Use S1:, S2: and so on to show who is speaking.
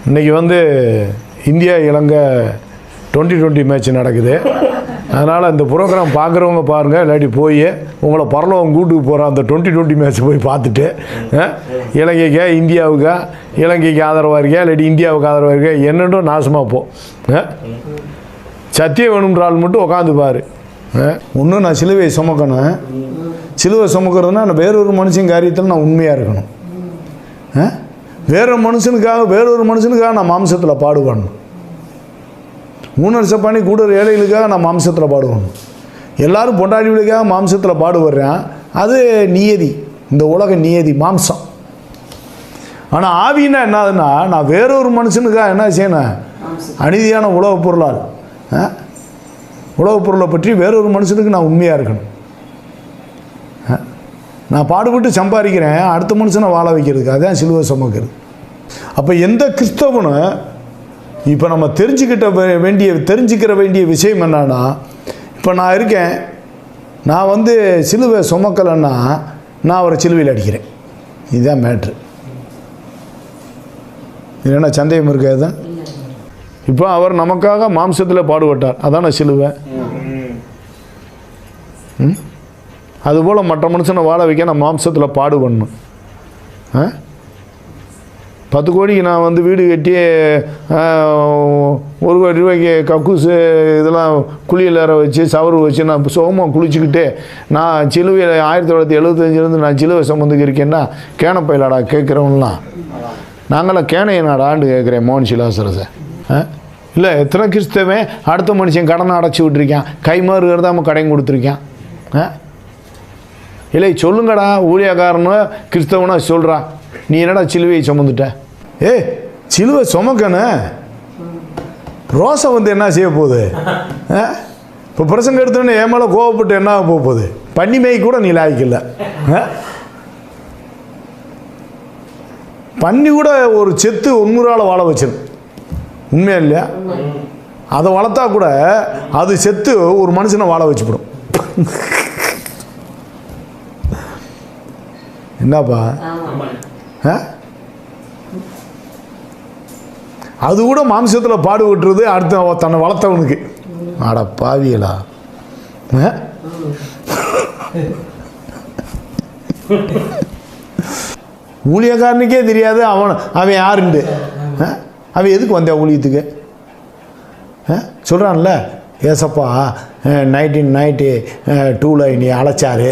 S1: இன்றைக்கி வந்து இந்தியா இலங்கை 2020 மேட்ச் நடக்குது. அதனால் இந்த ப்ரோக்ராம் பார்க்குறவங்க பாருங்கள், இல்லாட்டி போய் உங்களை பரலோகம் கூட்டுக்கு போகிற அந்த 2020 மேட்ச் போய் பார்த்துட்டு இலங்கைக்கா இந்தியாவுக்கா, இலங்கைக்கு ஆதரவாக இருக்கா இல்லாட்டி இந்தியாவுக்கு ஆதரவாக இருக்கா என்னென்னும் நாசமாக போ. சத்தியம் வேணுன்றால் மட்டும் உட்காந்து பாரு. ஒன்றும் நான் சிலுவை சுமக்கணும். சிலுவை சுமக்கிறதுனா நான் வேறொரு மனுஷன் காரியத்தில் நான் உண்மையாக இருக்கணும். வேறொரு மனுஷனுக்காக நான் மாம்சத்தில் பாடுபடணும். ஊனரச பண்ணி கூட ஏழைகளுக்காக நான் மாம்சத்தில் பாடுபடணும். எல்லோரும் பொண்டாடிகளுக்காக மாம்சத்தில் பாடுபடுறேன். அது நியதி, இந்த உலக நியதி, மாம்சம். ஆனால் ஆவின்னா என்னதுன்னா, நான் வேறொரு மனுஷனுக்காக என்ன செய்யணும்? அநீதியான உலகப் பொருளால் உலகப் பொருளை பற்றி வேறொரு மனுஷனுக்கு நான் உண்மையாக இருக்கணும். நான் பாடுபட்டு சம்பாதிக்கிறேன் அடுத்த மனுஷனை வாழ வைக்கிறதுக்கு. அதுதான் சிலுவை சுமக்கிறது. அப்போ எந்த கிறிஸ்தவனும் இப்போ நம்ம தெரிஞ்சுக்கிற வேண்டிய விஷயம் என்னன்னா, இப்போ நான் இருக்கேன், நான் வந்து சிலுவை சுமக்கலைன்னா நான் அவரை சிலுவையில் அடிக்கிறேன். இதுதான் மேட்ரு. இது என்ன சந்தேகம் இருக்காது தான்? இப்போ அவர் நமக்காக மாம்சத்தில் பாடுபட்டார், அதான சிலுவை. அதுபோல் மற்ற மனுஷனை வாழ வைக்க நான் மாம்சத்தில் பாடுபடணும். 10 கோடிக்கு நான் வந்து வீடு கட்டி 1 கோடி ரூபாய்க்கு கக்கூசு இதெல்லாம் குளியல் ஏற வச்சு சவறு வச்சு நான் சுகமாக குளிச்சுக்கிட்டு நான் சிலுவையில் 1975 நான் சிலுவை சம்மந்துக்கு இருக்கேன்னா கேனப்பையிலாடா கேட்குறவங்களாம். நாங்களாம் கேனையனாடான்னு கேட்குறேன் மோகன் சிலாசரசை. இல்லை, எத்தனை கிறிஸ்தவன் அடுத்த மனுஷன் கடனை அடைச்சி விட்டுருக்கான், கைமாறு கருதாமல் கடையும் கொடுத்துருக்கான். இல்லை சொல்லுங்கடா, ஊழியக்காரனு கிறிஸ்தவனா சொல்கிறா, நீ என்னடா சிலுவையை சுமந்துட்ட? சிலுவை சுமக்கணும். ரோசை வந்து என்ன செய்ய போகுது? இப்போ பிரசங்க எடுத்தோன்னே என் மேலே கோவப்பட்டு என்ன போக போகுது? பன்னிமை கூட நீ லாய்க்கில்லை. பன்னி கூட ஒரு செத்து 100 ஆளை வாழ வச்சிடும், உண்மையா இல்லையா? அதை வளர்த்தா கூட அது செத்து ஒரு மனுஷனை வாழ வச்சுவிடும். என்னப்பா? அது கூட மாம்சத்தில் பாடுபட்டுருது அடுத்த தன்னை வளர்த்தவனுக்கு. ஆட பாவியலா! ஊழியக்காரனுக்கே தெரியாது அவன் யாருண்டு. அவன் எதுக்கு வந்தேன் ஊழியத்துக்கு? சொல்கிறான்ல, ஏசப்பா 1992 நீ அழைச்சாரு.